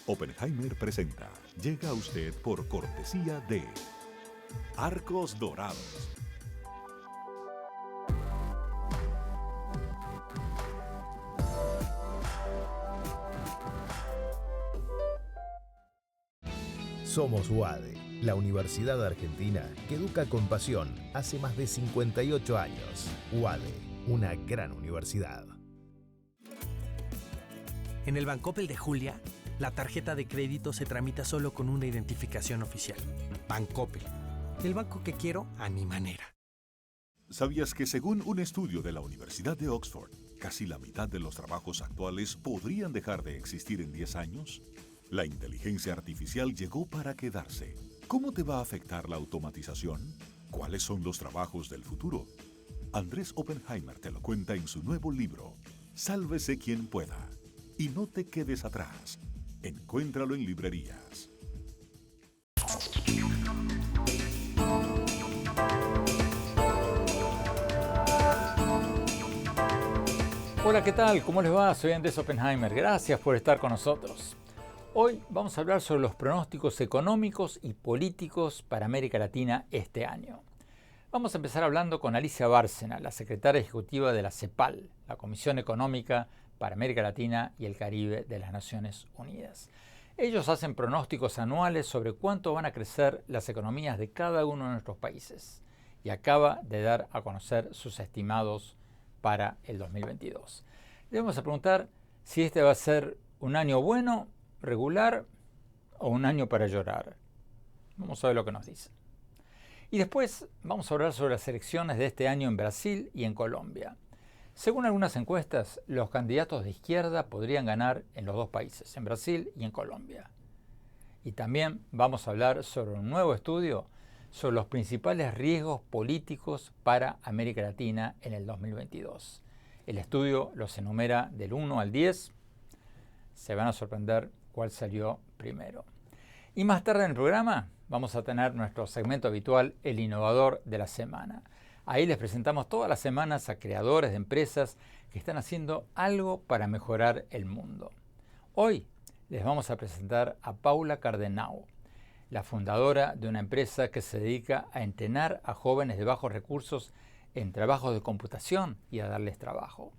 Oppenheimer presenta. Llega a usted por cortesía de Arcos Dorados. Somos UADE, la Universidad Argentina que educa con pasión hace más de 58 años. UADE, una gran universidad. En el Bancoppel de Julia, la tarjeta de crédito se tramita solo con una identificación oficial. Bancoppel, el banco que quiero a mi manera. ¿Sabías que según un estudio de la Universidad de Oxford, casi la mitad de los trabajos actuales podrían dejar de existir en 10 años? La inteligencia artificial llegó para quedarse. ¿Cómo te va a afectar la automatización? ¿Cuáles son los trabajos del futuro? Andrés Oppenheimer te lo cuenta en su nuevo libro, Sálvese quien pueda. Y no te quedes atrás. Encuéntralo en librerías. Hola, ¿qué tal? ¿Cómo les va? Soy Andrés Oppenheimer. Gracias por estar con nosotros. Hoy vamos a hablar sobre los pronósticos económicos y políticos para América Latina este año. Vamos a empezar hablando con Alicia Bárcena, la secretaria ejecutiva de la CEPAL, la Comisión Económica para América Latina y el Caribe de las Naciones Unidas. Ellos hacen pronósticos anuales sobre cuánto van a crecer las economías de cada uno de nuestros países y acaba de dar a conocer sus estimados para el 2022. Le vamos a preguntar si este va a ser un año bueno, regular o un año para llorar. Vamos a ver lo que nos dice. Y después vamos a hablar sobre las elecciones de este año en Brasil y en Colombia. Según algunas encuestas, los candidatos de izquierda podrían ganar en los dos países, en Brasil y en Colombia. Y también vamos a hablar sobre un nuevo estudio sobre los principales riesgos políticos para América Latina en el 2022. El estudio los enumera del 1 al 10. Se van a sorprender cuál salió primero. Y más tarde en el programa vamos a tener nuestro segmento habitual, El Innovador de la Semana. Ahí les presentamos todas las semanas a creadores de empresas que están haciendo algo para mejorar el mundo. Hoy les vamos a presentar a Paula Cardenau, la fundadora de una empresa que se dedica a entrenar a jóvenes de bajos recursos en trabajos de computación y a darles trabajo.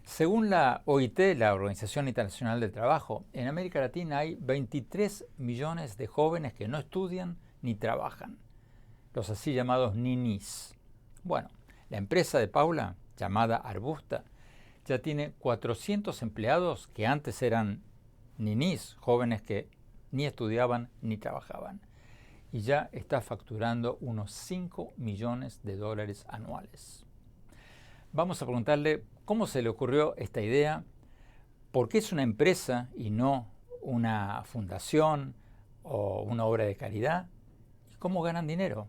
Según la OIT, la Organización Internacional del Trabajo, en América Latina hay 23 millones de jóvenes que no estudian ni trabajan, los así llamados ninis. Bueno, la empresa de Paula, llamada Arbusta, ya tiene 400 empleados que antes eran ninis, jóvenes que ni estudiaban ni trabajaban, y ya está facturando unos 5 millones de dólares anuales. Vamos a preguntarle cómo se le ocurrió esta idea, por qué es una empresa y no una fundación o una obra de caridad, y cómo ganan dinero.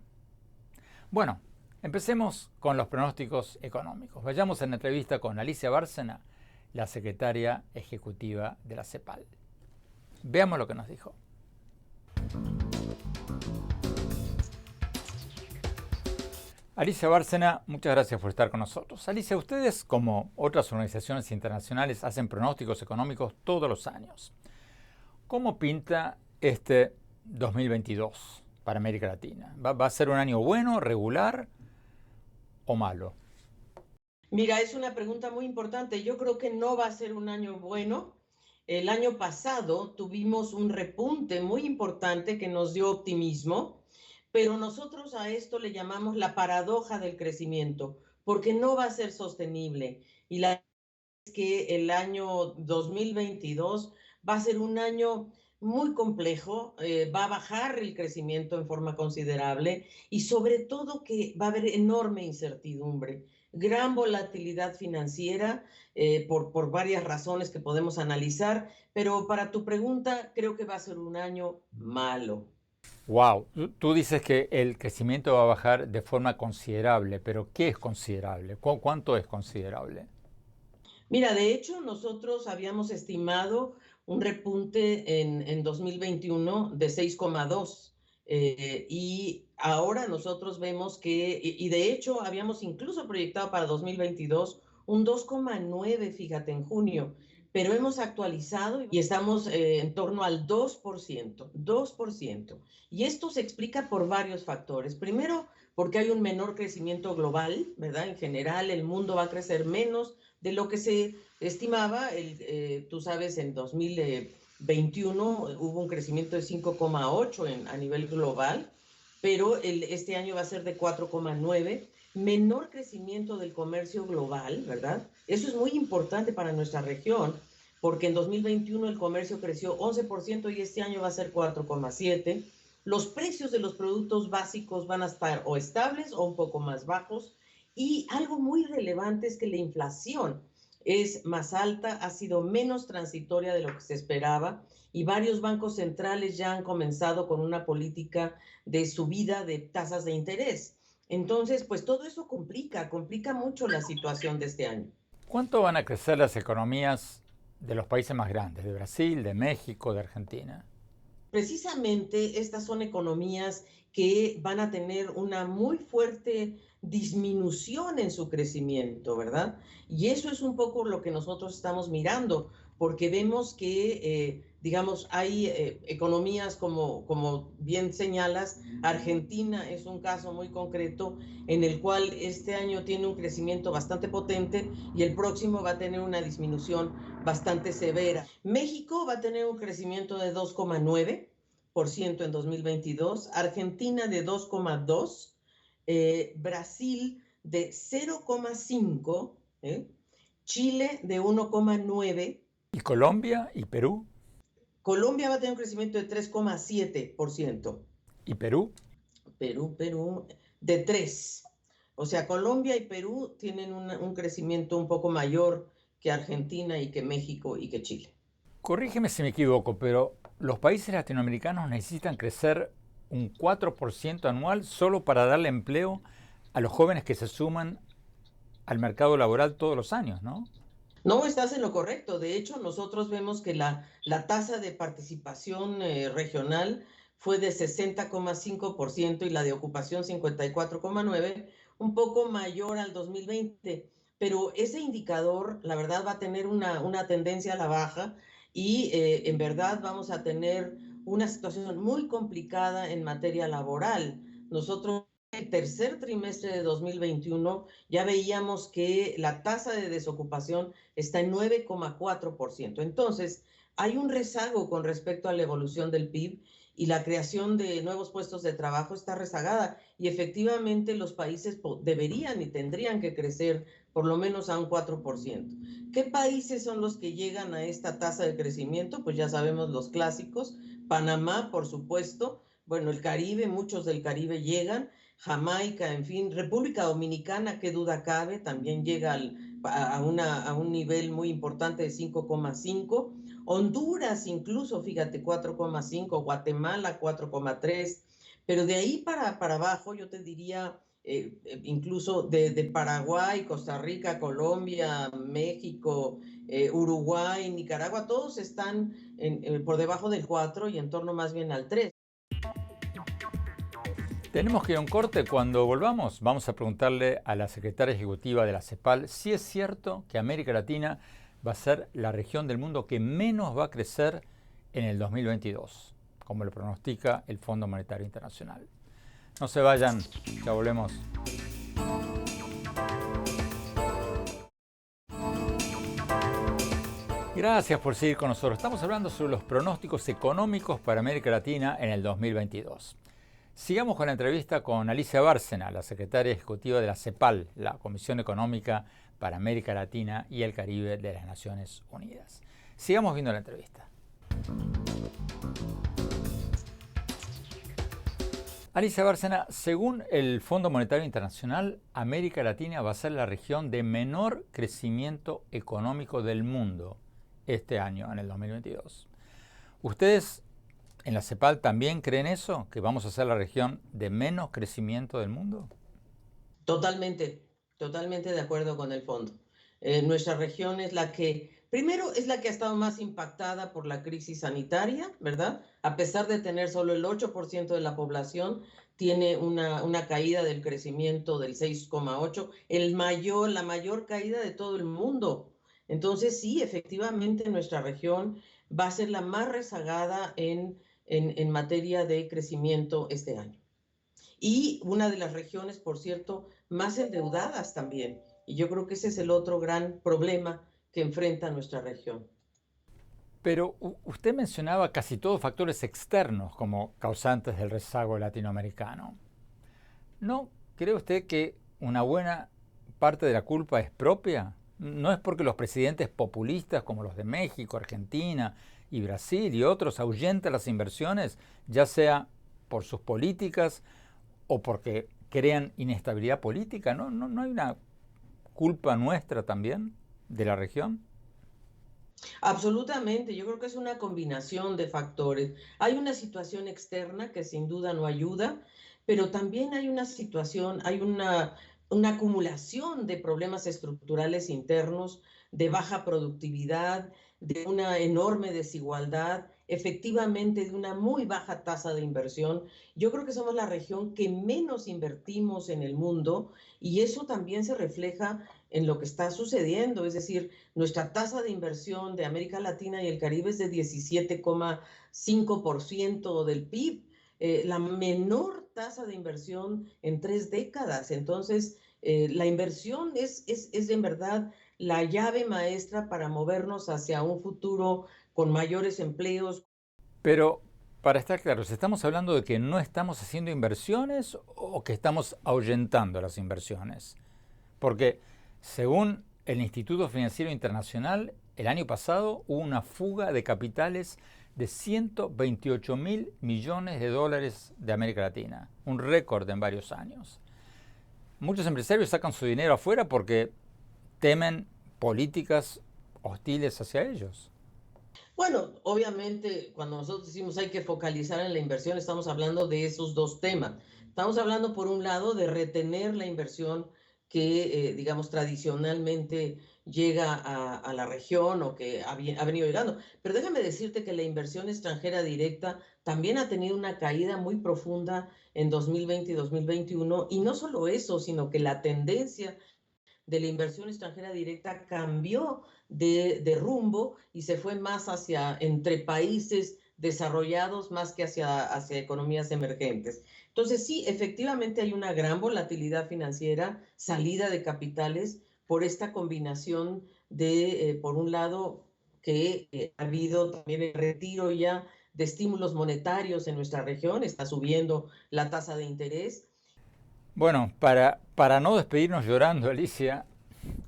Bueno, empecemos con los pronósticos económicos. Vayamos a la entrevista con Alicia Bárcena, la secretaria ejecutiva de la CEPAL. Veamos lo que nos dijo. Alicia Bárcena, muchas gracias por estar con nosotros. Alicia, ustedes, como otras organizaciones internacionales, hacen pronósticos económicos todos los años. ¿Cómo pinta este 2022 para América Latina? ¿Va a ser un año bueno, regular o malo? Mira, es una pregunta muy importante. Yo creo que no va a ser un año bueno. El año pasado tuvimos un repunte muy importante que nos dio optimismo, pero nosotros a esto le llamamos la paradoja del crecimiento, porque no va a ser sostenible. Y la verdad es que el año 2022 va a ser un año muy complejo, va a bajar el crecimiento en forma considerable y sobre todo que va a haber enorme incertidumbre, gran volatilidad financiera por varias razones que podemos analizar, pero para tu pregunta creo que va a ser un año malo. Wow, tú dices que el crecimiento va a bajar de forma considerable, pero ¿qué es considerable? ¿Cuánto es considerable? Mira, de hecho, nosotros habíamos estimado un repunte en 2021 de 6,2 y ahora nosotros vemos que, y de hecho habíamos incluso proyectado para 2022 un 2,9, fíjate, en junio, pero hemos actualizado y estamos en torno al 2%, 2%. Y esto se explica por varios factores. Primero, porque hay un menor crecimiento global, ¿verdad? En general, el mundo va a crecer menos de lo que se estimaba. Tú sabes, en 2021 hubo un crecimiento de 5,8 a nivel global, pero este año va a ser de 4,9. Menor crecimiento del comercio global, ¿verdad? Eso es muy importante para nuestra región, porque en 2021 el comercio creció 11% y este año va a ser 4,7%. Los precios de los productos básicos van a estar o estables o un poco más bajos. Y algo muy relevante es que la inflación es más alta, ha sido menos transitoria de lo que se esperaba y varios bancos centrales ya han comenzado con una política de subida de tasas de interés. Entonces, pues todo eso complica mucho la situación de este año. ¿Cuánto van a crecer las economías de los países más grandes, de Brasil, de México, de Argentina? Precisamente estas son economías que van a tener una muy fuerte disminución en su crecimiento, ¿verdad? Y eso es un poco lo que nosotros estamos mirando, porque vemos que, digamos, hay economías como bien señalas, Argentina es un caso muy concreto en el cual este año tiene un crecimiento bastante potente y el próximo va a tener una disminución bastante severa. México va a tener un crecimiento de 2,9% en 2022, Argentina de 2,2%, Brasil de 0,5%, Chile de 1,9%. ¿Y Colombia y Perú? Colombia va a tener un crecimiento de 3,7%. ¿Y Perú? Perú de 3%. O sea, Colombia y Perú tienen un crecimiento un poco mayor que Argentina y que México y que Chile. Corrígeme si me equivoco, pero los países latinoamericanos necesitan crecer un 4% anual solo para darle empleo a los jóvenes que se suman al mercado laboral todos los años, ¿no? No, estás en lo correcto. De hecho, nosotros vemos que la tasa de participación regional fue de 60,5% y la de ocupación 54,9%, un poco mayor al 2020. Pero ese indicador, la verdad, va a tener una tendencia a la baja y en verdad vamos a tener una situación muy complicada en materia laboral. Nosotros el tercer trimestre de 2021 ya veíamos que la tasa de desocupación está en 9,4%. Entonces, hay un rezago con respecto a la evolución del PIB y la creación de nuevos puestos de trabajo está rezagada y efectivamente los países deberían y tendrían que crecer por lo menos a un 4%. ¿Qué países son los que llegan a esta tasa de crecimiento? Pues ya sabemos los clásicos. Panamá, por supuesto. Bueno, el Caribe, muchos del Caribe llegan. Jamaica, en fin, República Dominicana, qué duda cabe, también llega a un nivel muy importante de 5,5. Honduras incluso, fíjate, 4,5, Guatemala 4,3, pero de ahí para abajo yo te diría incluso de Paraguay, Costa Rica, Colombia, México, Uruguay, Nicaragua, todos están por debajo del 4 y en torno más bien al 3. Tenemos que ir a un corte. Cuando volvamos, vamos a preguntarle a la secretaria ejecutiva de la CEPAL si es cierto que América Latina va a ser la región del mundo que menos va a crecer en el 2022, como lo pronostica el Fondo Monetario Internacional. No se vayan, ya volvemos. Gracias por seguir con nosotros. Estamos hablando sobre los pronósticos económicos para América Latina en el 2022. Sigamos con la entrevista con Alicia Bárcena, la secretaria ejecutiva de la CEPAL, la Comisión Económica para América Latina y el Caribe de las Naciones Unidas. Sigamos viendo la entrevista. Alicia Bárcena, según el Fondo Monetario Internacional, América Latina va a ser la región de menor crecimiento económico del mundo este año, en el 2022. ¿Ustedes en la CEPAL también creen eso? ¿Que vamos a ser la región de menos crecimiento del mundo? Totalmente de acuerdo con el fondo. Nuestra región es la que, primero, es la que ha estado más impactada por la crisis sanitaria, ¿verdad? A pesar de tener solo el 8% de la población, tiene una caída del crecimiento del 6,8%, la mayor caída de todo el mundo. Entonces, sí, efectivamente, nuestra región va a ser la más rezagada en materia de crecimiento este año. Y una de las regiones, por cierto, más endeudadas también. Y yo creo que ese es el otro gran problema que enfrenta nuestra región. Pero usted mencionaba casi todos factores externos como causantes del rezago latinoamericano. ¿No cree usted que una buena parte de la culpa es propia? ¿No es porque los presidentes populistas como los de México, Argentina y Brasil y otros ahuyentan las inversiones, ya sea por sus políticas o porque crean inestabilidad política? ¿No hay una culpa nuestra también de la región? Absolutamente, yo creo que es una combinación de factores. Hay una situación externa que sin duda no ayuda, pero también hay una situación, una acumulación de problemas estructurales internos, de baja productividad, de una enorme desigualdad, efectivamente de una muy baja tasa de inversión. Yo creo que somos la región que menos invertimos en el mundo y eso también se refleja en lo que está sucediendo, es decir, nuestra tasa de inversión de América Latina y el Caribe es de 17,5% del PIB, la menor tasa de inversión en 3 décadas. Entonces, la inversión es en verdad la llave maestra para movernos hacia un futuro con mayores empleos. Pero, para estar claros, ¿estamos hablando de que no estamos haciendo inversiones o que estamos ahuyentando las inversiones? Porque, según el Instituto Financiero Internacional, el año pasado hubo una fuga de capitales de 128 mil millones de dólares de América Latina, un récord en varios años. Muchos empresarios sacan su dinero afuera porque temen políticas hostiles hacia ellos. Bueno, obviamente, cuando nosotros decimos hay que focalizar en la inversión, estamos hablando de esos dos temas. Estamos hablando, por un lado, de retener la inversión que, digamos, tradicionalmente llega a la región o que ha venido llegando. Pero déjame decirte que la inversión extranjera directa también ha tenido una caída muy profunda en 2020 y 2021. Y no solo eso, sino que la tendencia de la inversión extranjera directa cambió de rumbo y se fue más hacia entre países desarrollados más que hacia economías emergentes. Entonces, sí, efectivamente hay una gran volatilidad financiera, salida de capitales por esta combinación de, por un lado, que ha habido también el retiro ya de estímulos monetarios en nuestra región, está subiendo la tasa de interés. Bueno, para no despedirnos llorando, Alicia,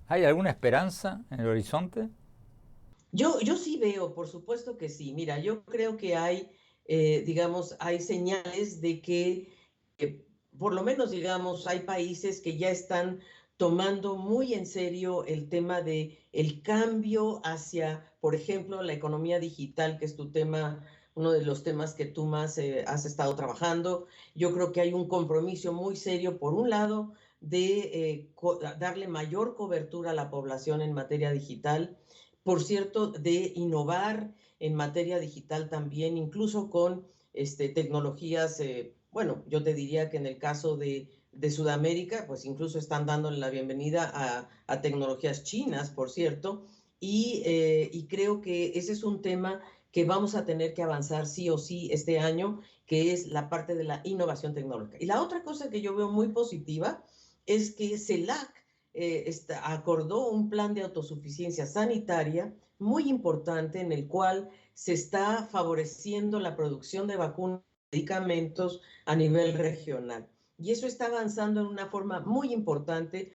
¿hay alguna esperanza en el horizonte? Yo sí veo, por supuesto que sí. Mira, yo creo que hay, digamos, hay señales de que, por lo menos, digamos, hay países que ya están tomando muy en serio el tema de el cambio hacia, por ejemplo, la economía digital, que es tu tema, uno de los temas que tú más has estado trabajando. Yo creo que hay un compromiso muy serio, por un lado, de darle mayor cobertura a la población en materia digital, por cierto, de innovar en materia digital también, incluso con tecnologías, bueno, yo te diría que en el caso de Sudamérica, pues incluso están dándole la bienvenida a tecnologías chinas, por cierto, y creo que ese es un tema que vamos a tener que avanzar sí o sí este año, que es la parte de la innovación tecnológica. Y la otra cosa que yo veo muy positiva es que CELAC acordó un plan de autosuficiencia sanitaria muy importante en el cual se está favoreciendo la producción de vacunas y medicamentos a nivel regional. Y eso está avanzando en una forma muy importante.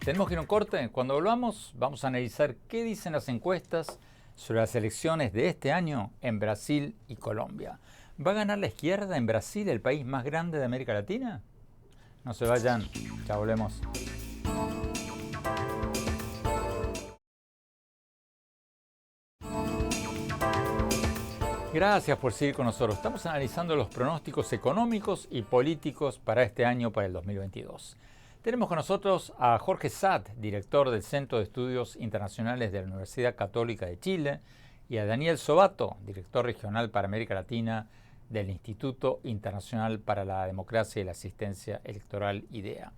Tenemos que ir a un corte. Cuando volvamos, vamos a analizar qué dicen las encuestas sobre las elecciones de este año en Brasil y Colombia. ¿Va a ganar la izquierda en Brasil, el país más grande de América Latina? No se vayan, ya volvemos. Gracias por seguir con nosotros. Estamos analizando los pronósticos económicos y políticos para este año, para el 2022. Tenemos con nosotros a Jorge Saad, director del Centro de Estudios Internacionales de la Universidad Católica de Chile, y a Daniel Sobato, director regional para América Latina del Instituto Internacional para la Democracia y la Asistencia Electoral, IDEA.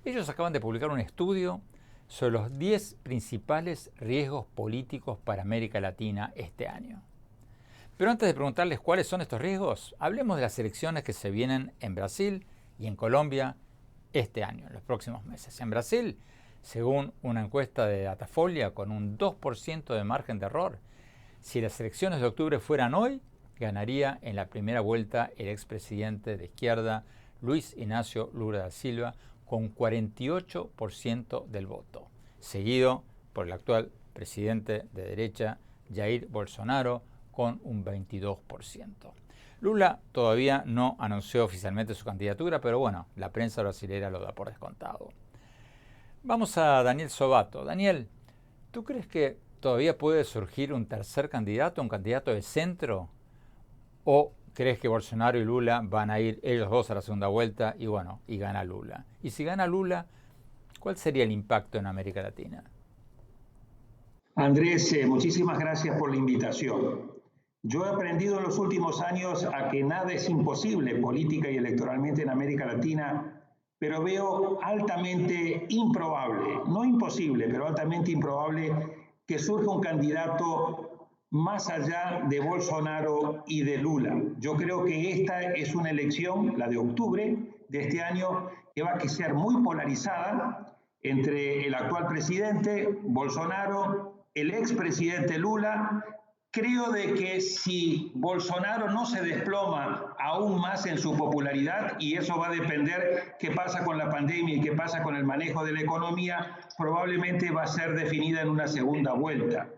Ellos acaban de publicar un estudio sobre los 10 principales riesgos políticos para América Latina este año. Pero antes de preguntarles cuáles son estos riesgos, hablemos de las elecciones que se vienen en Brasil y en Colombia este año, en los próximos meses. En Brasil, según una encuesta de Datafolha con un 2% de margen de error, si las elecciones de octubre fueran hoy, ganaría en la primera vuelta el expresidente de izquierda Luis Ignacio Lula da Silva con 48% del voto, seguido por el actual presidente de derecha Jair Bolsonaro con un 22%. Lula todavía no anunció oficialmente su candidatura, pero bueno, la prensa brasilera lo da por descontado. Vamos a Daniel Sobato. Daniel, ¿tú crees que todavía puede surgir un tercer candidato, un candidato de centro? ¿O crees que Bolsonaro y Lula van a ir ellos dos a la segunda vuelta y gana Lula? Y si gana Lula, ¿cuál sería el impacto en América Latina? Andrés, muchísimas gracias por la invitación. Yo he aprendido en los últimos años a que nada es imposible política y electoralmente en América Latina, pero veo altamente improbable, no imposible, pero altamente improbable que surja un candidato más allá de Bolsonaro y de Lula. Yo creo que esta es una elección, la de octubre de este año, que va a ser muy polarizada entre el actual presidente Bolsonaro, el expresidente Lula. Creo de que si Bolsonaro no se desploma aún más en su popularidad, y eso va a depender qué pasa con la pandemia y qué pasa con el manejo de la economía, probablemente va a ser definida en una segunda vuelta.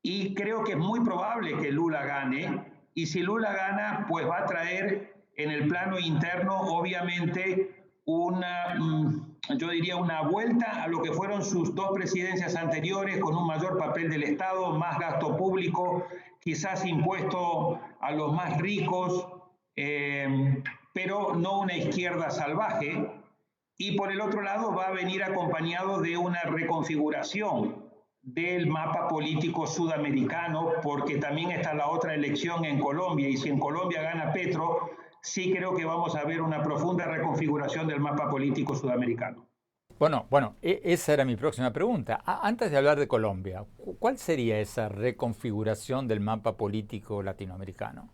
Y creo que es muy probable que Lula gane, y si Lula gana, pues va a traer en el plano interno, obviamente, yo diría una vuelta a lo que fueron sus dos presidencias anteriores, con un mayor papel del Estado, más gasto público, quizás impuesto a los más ricos, pero no una izquierda salvaje. Y por el otro lado va a venir acompañado de una reconfiguración del mapa político sudamericano, porque también está la otra elección en Colombia, y si en Colombia gana Petro, sí creo que vamos a ver una profunda reconfiguración del mapa político sudamericano. Bueno, esa era mi próxima pregunta. Antes de hablar de Colombia, ¿cuál sería esa reconfiguración del mapa político latinoamericano?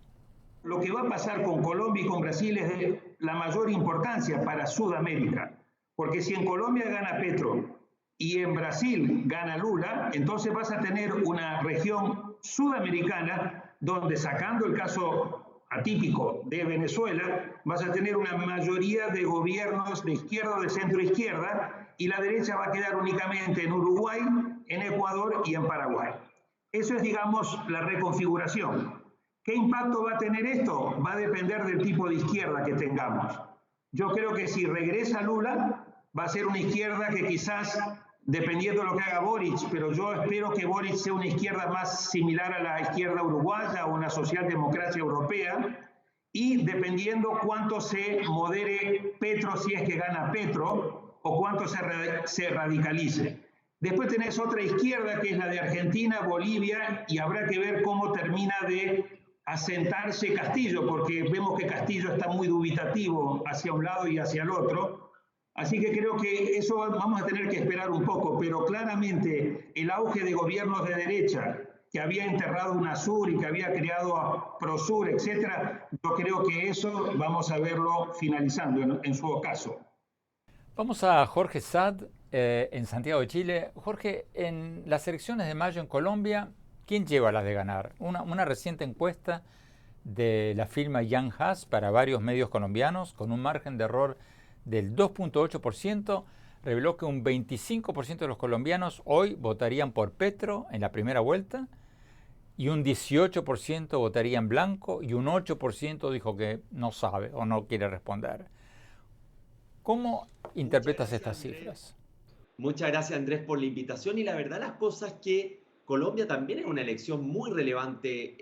Lo que va a pasar con Colombia y con Brasil es de la mayor importancia para Sudamérica, porque si en Colombia gana Petro y en Brasil gana Lula, entonces vas a tener una región sudamericana donde, sacando el caso atípico de Venezuela, vas a tener una mayoría de gobiernos de izquierda o de centro-izquierda, y la derecha va a quedar únicamente en Uruguay, en Ecuador y en Paraguay. Eso es, digamos, la reconfiguración. ¿Qué impacto va a tener esto? Va a depender del tipo de izquierda que tengamos. Yo creo que si regresa Lula, va a ser una izquierda que quizás, dependiendo de lo que haga Boric, pero yo espero que Boric sea una izquierda más similar a la izquierda uruguaya o una socialdemocracia europea, y dependiendo cuánto se modere Petro, si es que gana Petro, o cuánto se radicalice. Después tenés otra izquierda que es la de Argentina, Bolivia, y habrá que ver cómo termina de asentarse Castillo, porque vemos que Castillo está muy dubitativo hacia un lado y hacia el otro. Así que creo que eso vamos a tener que esperar un poco, pero claramente el auge de gobiernos de derecha que había enterrado UNASUR y que había creado a PROSUR, etcétera, yo creo que eso vamos a verlo finalizando en su ocaso. Vamos a Jorge Sad en Santiago de Chile. Jorge, en las elecciones de mayo en Colombia, ¿quién lleva las de ganar? Una reciente encuesta de la firma Young Haas para varios medios colombianos, con un margen de error del 2.8%, reveló que un 25% de los colombianos hoy votarían por Petro en la primera vuelta, y un 18% votaría en blanco, y un 8% dijo que no sabe o no quiere responder. ¿Cómo interpretas estas cifras? Muchas gracias, Andrés, por la invitación. Y la verdad, las cosas que Colombia también es una elección muy relevante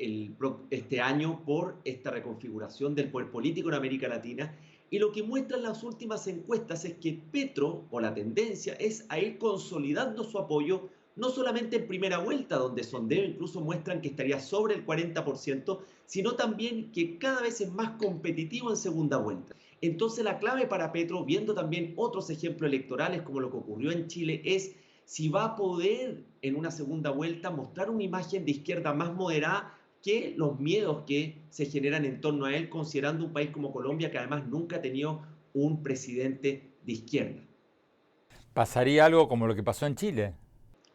este año por esta reconfiguración del poder político en América Latina. Y lo que muestran las últimas encuestas es que Petro, o la tendencia, es a ir consolidando su apoyo, no solamente en primera vuelta, donde sondeos incluso muestran que estaría sobre el 40%, sino también que cada vez es más competitivo en segunda vuelta. Entonces la clave para Petro, viendo también otros ejemplos electorales como lo que ocurrió en Chile, es si va a poder en una segunda vuelta mostrar una imagen de izquierda más moderada que los miedos que se generan en torno a él, considerando un país como Colombia que además nunca ha tenido un presidente de izquierda. ¿Pasaría algo como lo que pasó en Chile?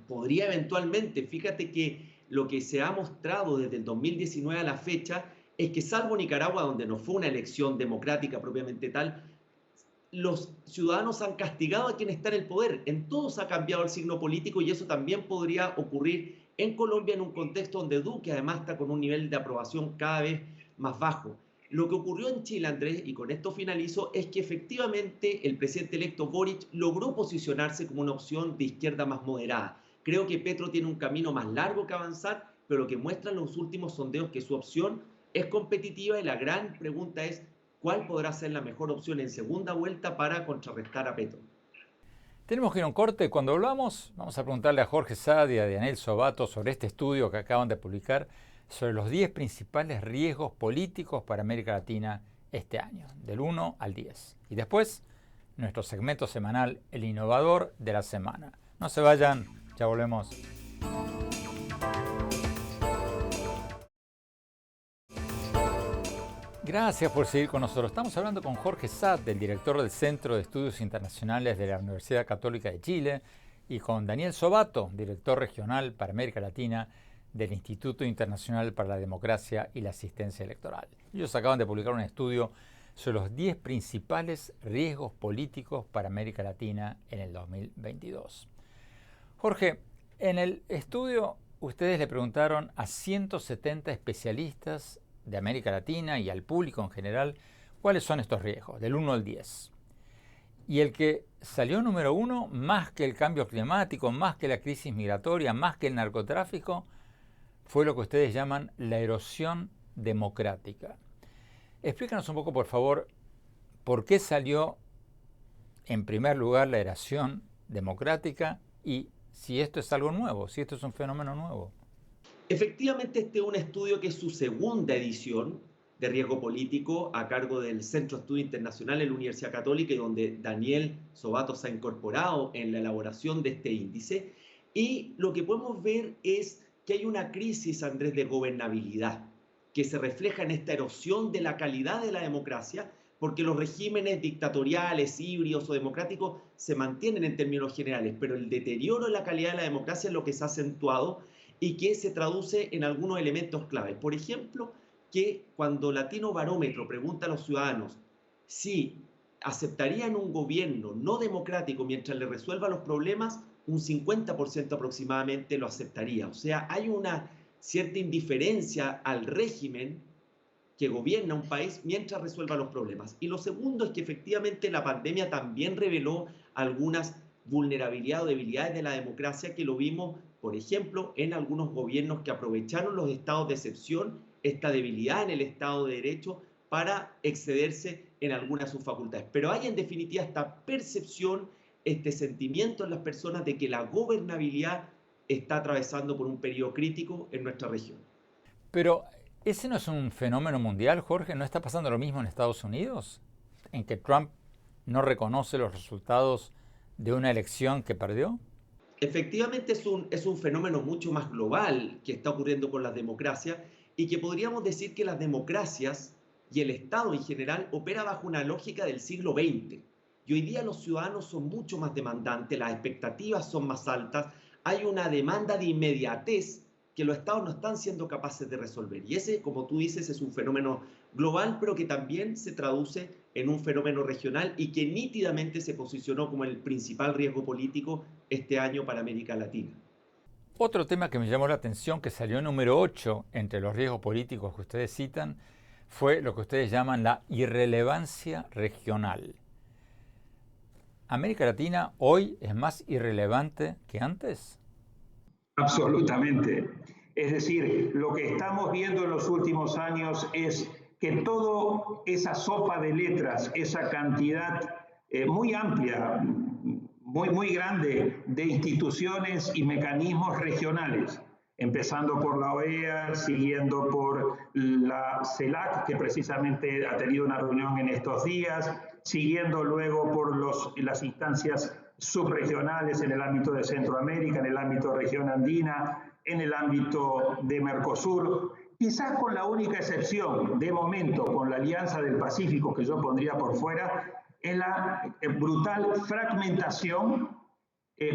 Podría eventualmente, fíjate que lo que se ha mostrado desde el 2019 a la fecha es que salvo Nicaragua, donde no fue una elección democrática propiamente tal, los ciudadanos han castigado a quien está en el poder. En todos ha cambiado el signo político y eso también podría ocurrir en Colombia en un contexto donde Duque además está con un nivel de aprobación cada vez más bajo. Lo que ocurrió en Chile, Andrés, y con esto finalizo, es que efectivamente el presidente electo Boric logró posicionarse como una opción de izquierda más moderada. Creo que Petro tiene un camino más largo que avanzar, pero lo que muestran los últimos sondeos es que su opción es competitiva y la gran pregunta es ¿cuál podrá ser la mejor opción en segunda vuelta para contrarrestar a Petro? Tenemos que ir a un corte. Cuando volvamos, vamos a preguntarle a Jorge Saad y a Daniel Sobato sobre este estudio que acaban de publicar sobre los 10 principales riesgos políticos para América Latina este año, del 1 al 10. Y después, nuestro segmento semanal, El Innovador de la Semana. No se vayan, ya volvemos. Gracias por seguir con nosotros. Estamos hablando con Jorge Saad, el director del Centro de Estudios Internacionales de la Universidad Católica de Chile, y con Daniel Sobato, director regional para América Latina del Instituto Internacional para la Democracia y la Asistencia Electoral. Ellos acaban de publicar un estudio sobre los 10 principales riesgos políticos para América Latina en el 2022. Jorge, en el estudio ustedes le preguntaron a 170 especialistas de América Latina y al público en general cuáles son estos riesgos, del 1 al 10. Y el que salió número 1, más que el cambio climático, más que la crisis migratoria, más que el narcotráfico, fue lo que ustedes llaman la erosión democrática. Explícanos un poco, por favor, por qué salió en primer lugar la erosión democrática y si esto es algo nuevo, si esto es un fenómeno nuevo. Efectivamente, este es un estudio que es su segunda edición de riesgo político a cargo del Centro de Estudio Internacional de la Universidad Católica y donde Daniel Sobato se ha incorporado en la elaboración de este índice. Y lo que podemos ver es que hay una crisis, Andrés, de gobernabilidad que se refleja en esta erosión de la calidad de la democracia porque los regímenes dictatoriales, híbridos o democráticos se mantienen en términos generales, pero el deterioro de la calidad de la democracia es lo que se ha acentuado y que se traduce en algunos elementos claves. Por ejemplo, que cuando Latino Barómetro pregunta a los ciudadanos si aceptarían un gobierno no democrático mientras le resuelva los problemas, un 50% aproximadamente lo aceptaría. O sea, hay una cierta indiferencia al régimen que gobierna un país mientras resuelva los problemas. Y lo segundo es que efectivamente la pandemia también reveló algunas vulnerabilidades o debilidades de la democracia que lo vimos, por ejemplo, en algunos gobiernos que aprovecharon los estados de excepción, esta debilidad en el Estado de Derecho para excederse en algunas de sus facultades. Pero hay en definitiva esta percepción, este sentimiento en las personas de que la gobernabilidad está atravesando por un periodo crítico en nuestra región. Pero ¿ese no es un fenómeno mundial, Jorge? ¿No está pasando lo mismo en Estados Unidos? ¿En que Trump no reconoce los resultados de una elección que perdió? Efectivamente es un fenómeno mucho más global que está ocurriendo con las democracias y que podríamos decir que las democracias y el Estado en general opera bajo una lógica del siglo XX. Y hoy día los ciudadanos son mucho más demandantes, las expectativas son más altas, hay una demanda de inmediatez que los estados no están siendo capaces de resolver. Y ese, como tú dices, es un fenómeno global, pero que también se traduce en un fenómeno regional y que nítidamente se posicionó como el principal riesgo político este año para América Latina. Otro tema que me llamó la atención, que salió número 8 entre los riesgos políticos que ustedes citan, fue lo que ustedes llaman la irrelevancia regional. ¿América Latina hoy es más irrelevante que antes? Absolutamente. Es decir, lo que estamos viendo en los últimos años es que toda esa sopa de letras, esa cantidad muy amplia, muy grande de instituciones y mecanismos regionales empezando por la OEA, siguiendo por la CELAC, que precisamente ha tenido una reunión en estos días, siguiendo luego por las instancias subregionales en el ámbito de Centroamérica, en el ámbito de región andina, en el ámbito de Mercosur, quizás con la única excepción, de momento, con la Alianza del Pacífico, que yo pondría por fuera, es la brutal fragmentación,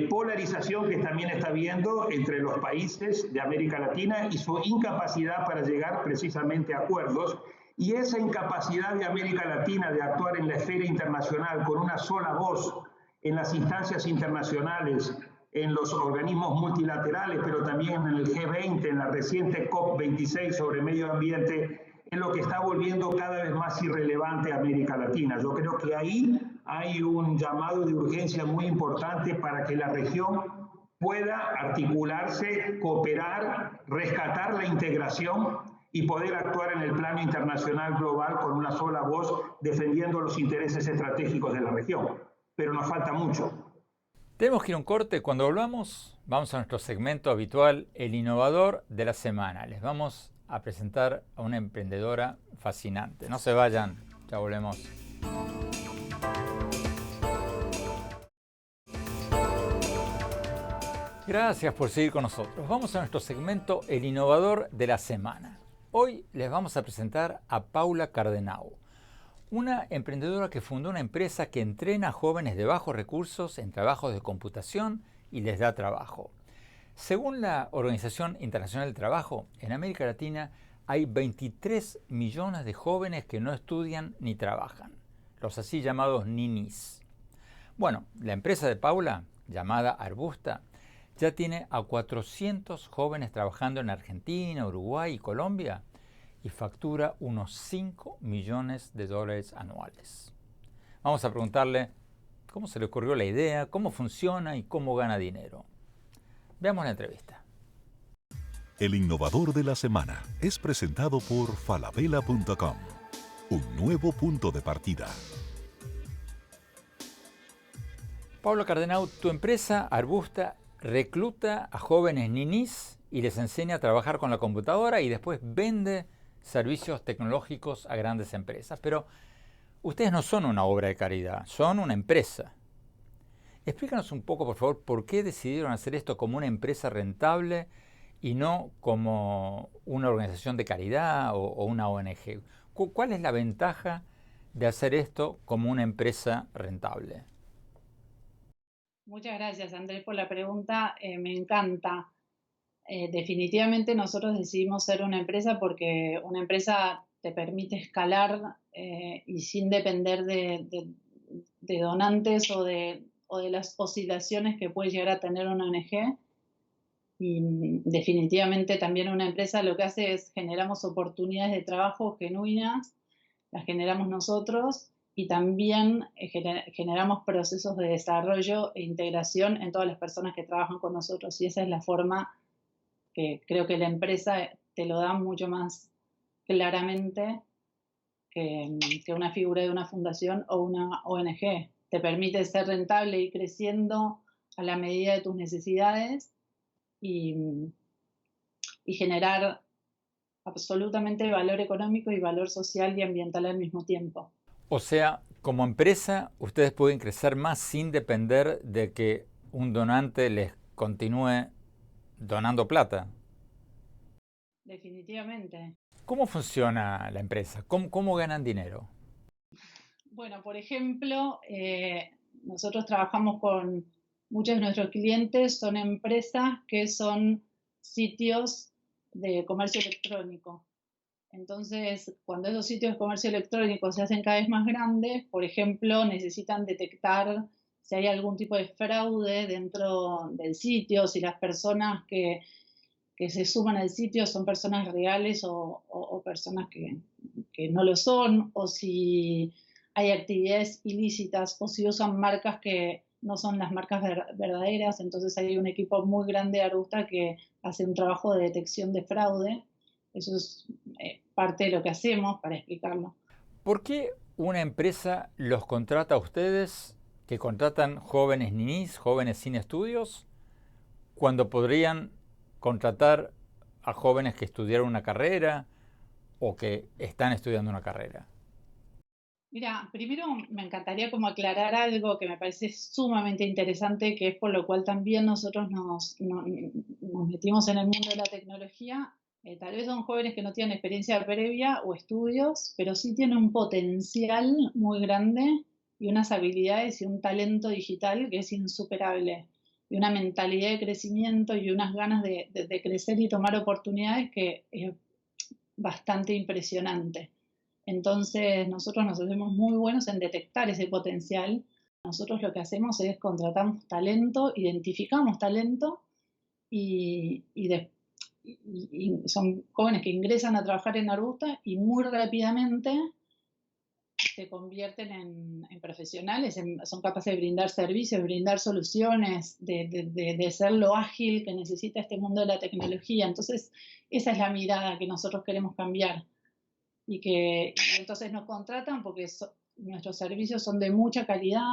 polarización que también está habiendo entre los países de América Latina y su incapacidad para llegar precisamente a acuerdos. Y esa incapacidad de América Latina de actuar en la esfera internacional con una sola voz en las instancias internacionales, en los organismos multilaterales, pero también en el G20, en la reciente COP26 sobre medio ambiente, es lo que está volviendo cada vez más irrelevante a América Latina. Yo creo que ahí hay un llamado de urgencia muy importante para que la región pueda articularse, cooperar, rescatar la integración y poder actuar en el plano internacional global con una sola voz, defendiendo los intereses estratégicos de la región. Pero nos falta mucho. Tenemos que ir a un corte. Cuando volvamos, vamos a nuestro segmento habitual, El Innovador de la Semana. Les vamos a presentar a una emprendedora fascinante. No se vayan, ya volvemos. Gracias por seguir con nosotros. Vamos a nuestro segmento El Innovador de la Semana. Hoy les vamos a presentar a Paula Cardenau, una emprendedora que fundó una empresa que entrena a jóvenes de bajos recursos en trabajos de computación y les da trabajo. Según la Organización Internacional del Trabajo, en América Latina hay 23 millones de jóvenes que no estudian ni trabajan, los así llamados ninis. Bueno, la empresa de Paula, llamada Arbusta, ya tiene a 400 jóvenes trabajando en Argentina, Uruguay y Colombia y factura unos 5 millones de dólares anuales. Vamos a preguntarle cómo se le ocurrió la idea, cómo funciona y cómo gana dinero. Veamos la entrevista. El Innovador de la Semana es presentado por falabella.com, un nuevo punto de partida. Pablo Cardenau, tu empresa Arbusta recluta a jóvenes ninis y les enseña a trabajar con la computadora y después vende servicios tecnológicos a grandes empresas. Pero ustedes no son una obra de caridad, son una empresa. Explícanos un poco, por favor, por qué decidieron hacer esto como una empresa rentable y no como una organización de caridad o una ONG. ¿Cuál es la ventaja de hacer esto como una empresa rentable? Muchas gracias, Andrés, por la pregunta. Me encanta. Definitivamente nosotros decidimos ser una empresa porque una empresa te permite escalar y sin depender de donantes o de las oscilaciones que puede llegar a tener una ONG. Y definitivamente también una empresa lo que hace es generamos oportunidades de trabajo genuinas, las generamos nosotros y también generamos procesos de desarrollo e integración en todas las personas que trabajan con nosotros. Y esa es la forma que creo que la empresa te lo da mucho más claramente que una figura de una fundación o una ONG. Te permite ser rentable y creciendo a la medida de tus necesidades y generar absolutamente valor económico y valor social y ambiental al mismo tiempo. O sea, como empresa, ustedes pueden crecer más sin depender de que un donante les continúe donando plata. Definitivamente. ¿Cómo funciona la empresa? ¿Cómo ganan dinero? Bueno, por ejemplo, nosotros trabajamos con muchos de nuestros clientes, son empresas que son sitios de comercio electrónico. Entonces, cuando esos sitios de comercio electrónico se hacen cada vez más grandes, por ejemplo, necesitan detectar si hay algún tipo de fraude dentro del sitio, si las personas que se suman al sitio son personas reales o personas que no lo son, o si hay actividades ilícitas, o si usan marcas que no son las marcas verdaderas. Entonces hay un equipo muy grande de Arbusta que hace un trabajo de detección de fraude. Eso es parte de lo que hacemos para explicarlo. ¿Por qué una empresa los contrata a ustedes, que contratan jóvenes ninis, jóvenes sin estudios, cuando podrían contratar a jóvenes que estudiaron una carrera o que están estudiando una carrera? Mira, primero me encantaría como aclarar algo que me parece sumamente interesante, que es por lo cual también nosotros nos metimos en el mundo de la tecnología. Tal vez son jóvenes que no tienen experiencia previa o estudios, pero sí tienen un potencial muy grande y unas habilidades y un talento digital que es insuperable, y una mentalidad de crecimiento y unas ganas de crecer y tomar oportunidades que es bastante impresionante. Entonces, nosotros nos hacemos muy buenos en detectar ese potencial. Nosotros lo que hacemos es contratamos talento, identificamos talento y son jóvenes que ingresan a trabajar en Arbusta y muy rápidamente se convierten en profesionales, son capaces de brindar servicios, brindar soluciones, de ser lo ágil que necesita este mundo de la tecnología. Entonces, esa es la mirada que nosotros queremos cambiar. Y entonces nos contratan porque nuestros servicios son de mucha calidad,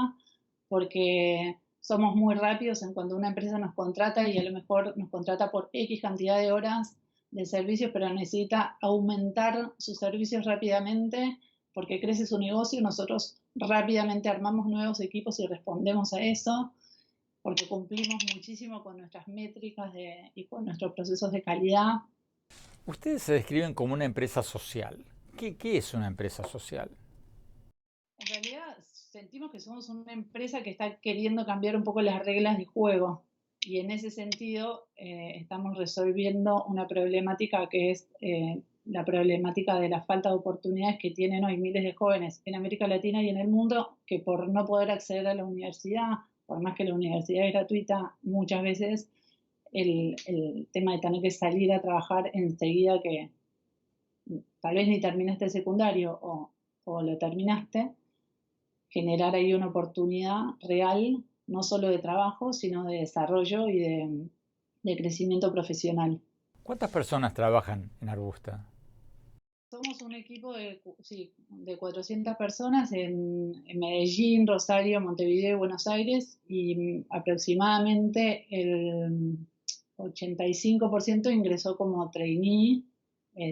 porque somos muy rápidos en cuando una empresa nos contrata y a lo mejor nos contrata por X cantidad de horas de servicios, pero necesita aumentar sus servicios rápidamente porque crece su negocio. Nosotros rápidamente armamos nuevos equipos y respondemos a eso, porque cumplimos muchísimo con nuestras métricas y con nuestros procesos de calidad. Ustedes se describen como una empresa social. ¿Qué es una empresa social? En realidad sentimos que somos una empresa que está queriendo cambiar un poco las reglas de juego, y en ese sentido estamos resolviendo una problemática que es la problemática de la falta de oportunidades que tienen hoy miles de jóvenes en América Latina y en el mundo, que por no poder acceder a la universidad, por más que la universidad es gratuita, muchas veces el tema de tener que salir a trabajar enseguida que tal vez ni terminaste el secundario o lo terminaste, generar ahí una oportunidad real, no solo de trabajo, sino de desarrollo y de crecimiento profesional. ¿Cuántas personas trabajan en Arbusta? Somos un equipo de 400 personas en Medellín, Rosario, Montevideo y Buenos Aires, y aproximadamente el 85% ingresó como trainee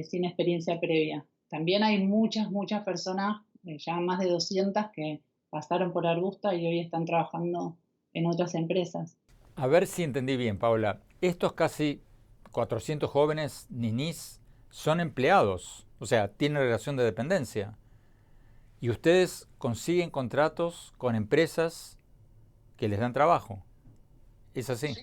sin experiencia previa. También hay muchas personas, ya más de 200, que pasaron por Arbusta y hoy están trabajando en otras empresas. A ver si entendí bien, Paula. Estos casi 400 jóvenes ninis son empleados, o sea, tienen relación de dependencia. Y ustedes consiguen contratos con empresas que les dan trabajo. ¿Es así?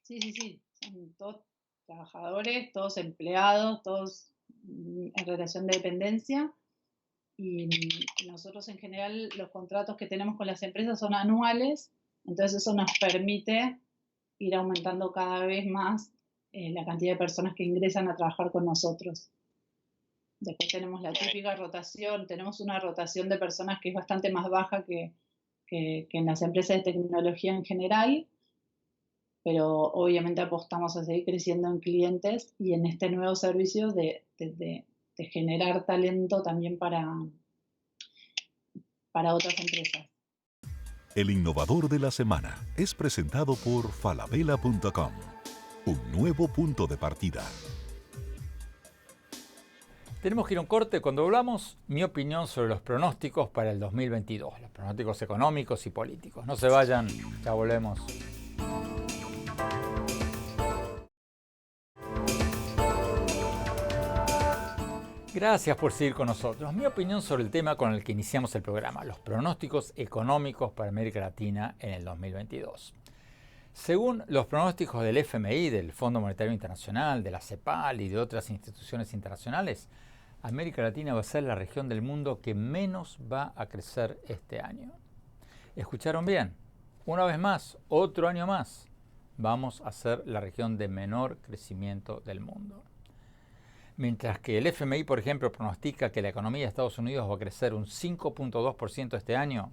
Sí. Son todos trabajadores, todos empleados, todos en relación de dependencia. Y nosotros en general los contratos que tenemos con las empresas son anuales, entonces eso nos permite ir aumentando cada vez más la cantidad de personas que ingresan a trabajar con nosotros. Después tenemos la típica rotación, tenemos una rotación de personas que es bastante más baja que en las empresas de tecnología en general, pero obviamente apostamos a seguir creciendo en clientes y en este nuevo servicio de generar talento también para otras empresas. El innovador de la semana es presentado por falabella.com, un nuevo punto de partida. Tenemos que ir a un corte. Cuando hablamos, mi opinión sobre los pronósticos para el 2022, los pronósticos económicos y políticos. No se vayan, ya volvemos. Gracias por seguir con nosotros. Mi opinión sobre el tema con el que iniciamos el programa, los pronósticos económicos para América Latina en el 2022. Según los pronósticos del FMI, del Fondo Monetario Internacional, de la CEPAL y de otras instituciones internacionales, América Latina va a ser la región del mundo que menos va a crecer este año. ¿Escucharon bien? Una vez más, otro año más, vamos a ser la región de menor crecimiento del mundo. Mientras que el FMI, por ejemplo, pronostica que la economía de Estados Unidos va a crecer un 5.2% este año,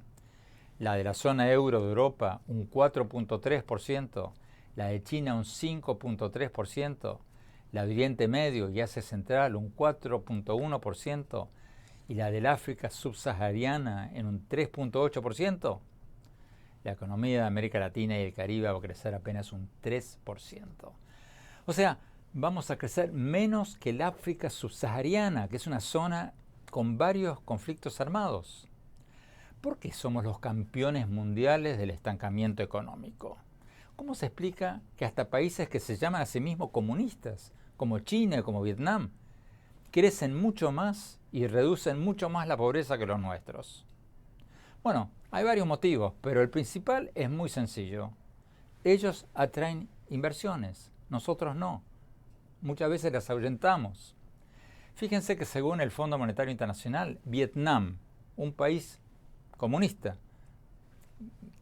la de la zona euro de Europa un 4.3%, la de China un 5.3%, la de Oriente Medio y Asia Central un 4.1% y la del África subsahariana en un 3.8%, la economía de América Latina y el Caribe va a crecer apenas un 3%. O sea, vamos a crecer menos que el África subsahariana, que es una zona con varios conflictos armados. ¿Por qué somos los campeones mundiales del estancamiento económico? ¿Cómo se explica que hasta países que se llaman a sí mismos comunistas, como China, como Vietnam, crecen mucho más y reducen mucho más la pobreza que los nuestros? Bueno, hay varios motivos, pero el principal es muy sencillo. Ellos atraen inversiones, nosotros no. Muchas veces las ahuyentamos. Fíjense que según el Fondo Monetario Internacional, Vietnam, un país comunista,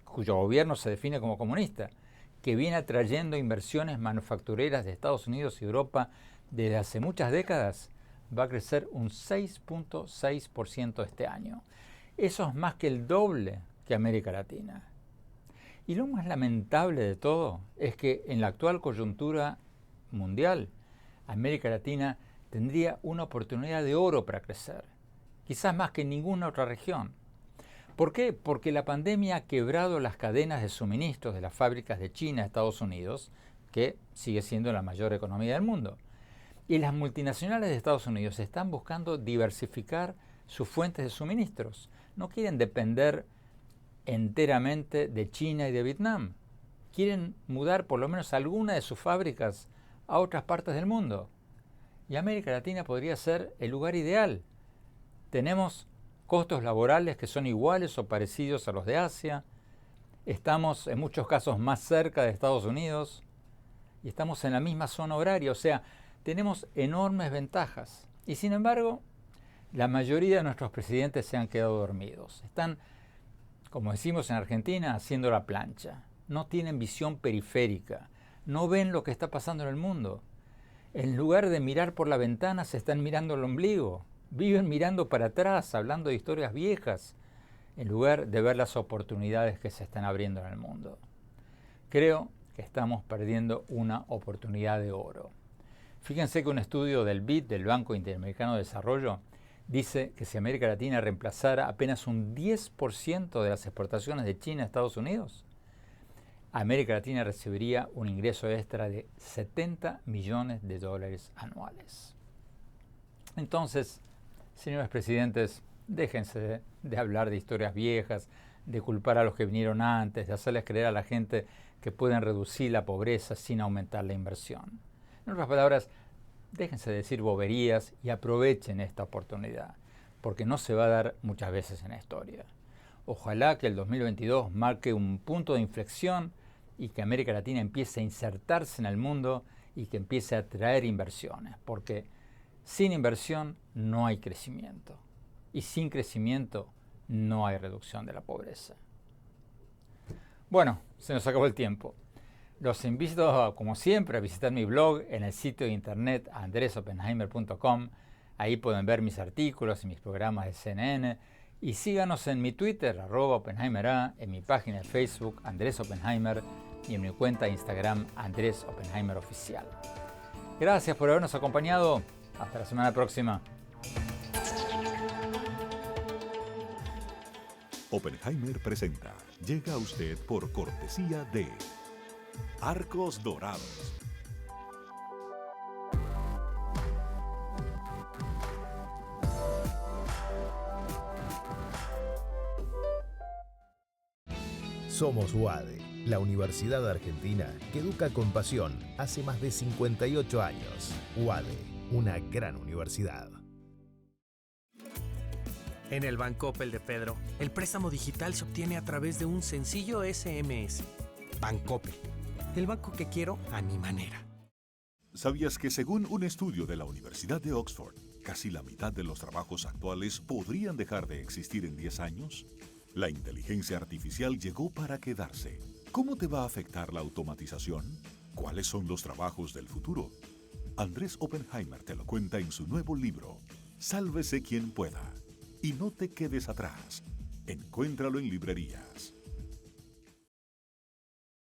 cuyo gobierno se define como comunista, que viene atrayendo inversiones manufactureras de Estados Unidos y Europa desde hace muchas décadas, va a crecer un 6.6% este año. Eso es más que el doble que América Latina. Y lo más lamentable de todo es que en la actual coyuntura mundial, América Latina tendría una oportunidad de oro para crecer, quizás más que en ninguna otra región. ¿Por qué? Porque la pandemia ha quebrado las cadenas de suministros de las fábricas de China a Estados Unidos, que sigue siendo la mayor economía del mundo. Y las multinacionales de Estados Unidos están buscando diversificar sus fuentes de suministros. No quieren depender enteramente de China y de Vietnam. Quieren mudar por lo menos alguna de sus fábricas a otras partes del mundo. Y América Latina podría ser el lugar ideal. Tenemos costos laborales que son iguales o parecidos a los de Asia. Estamos en muchos casos más cerca de Estados Unidos y estamos en la misma zona horaria. O sea, tenemos enormes ventajas. Y sin embargo, la mayoría de nuestros presidentes se han quedado dormidos. Están, como decimos en Argentina, haciendo la plancha. No tienen visión periférica. No ven lo que está pasando en el mundo. En lugar de mirar por la ventana, se están mirando el ombligo. Viven mirando para atrás, hablando de historias viejas, en lugar de ver las oportunidades que se están abriendo en el mundo. Creo que estamos perdiendo una oportunidad de oro. Fíjense que un estudio del BID, del Banco Interamericano de Desarrollo, dice que si América Latina reemplazara apenas un 10% de las exportaciones de China a Estados Unidos, América Latina recibiría un ingreso extra de $70 millones anuales. Entonces, señores presidentes, déjense de hablar de historias viejas, de culpar a los que vinieron antes, de hacerles creer a la gente que pueden reducir la pobreza sin aumentar la inversión. En otras palabras, déjense de decir boberías y aprovechen esta oportunidad, porque no se va a dar muchas veces en la historia. Ojalá que el 2022 marque un punto de inflexión y que América Latina empiece a insertarse en el mundo y que empiece a atraer inversiones, porque sin inversión no hay crecimiento y sin crecimiento no hay reducción de la pobreza. Bueno, se nos acabó el tiempo. Los invito, como siempre, a visitar mi blog en el sitio de internet andresopenheimer.com. Ahí pueden ver mis artículos y mis programas de CNN. Y síganos en mi Twitter, @OppenheimerA, en mi página de Facebook, Andrés Oppenheimer, y en mi cuenta de Instagram, Andrés Oppenheimer Oficial. Gracias por habernos acompañado. Hasta la semana próxima. Oppenheimer presenta. Llega a usted por cortesía de Arcos Dorados. Somos UADE, la Universidad Argentina que educa con pasión hace más de 58 años. UADE, una gran universidad. En el Bancoppel de Pedro, el préstamo digital se obtiene a través de un sencillo SMS. Bancoppel, el banco que quiero a mi manera. ¿Sabías que según un estudio de la Universidad de Oxford, casi la mitad de los trabajos actuales podrían dejar de existir en 10 años? La inteligencia artificial llegó para quedarse. ¿Cómo te va a afectar la automatización? ¿Cuáles son los trabajos del futuro? Andrés Oppenheimer te lo cuenta en su nuevo libro, Sálvese quien pueda. Y no te quedes atrás. Encuéntralo en librerías.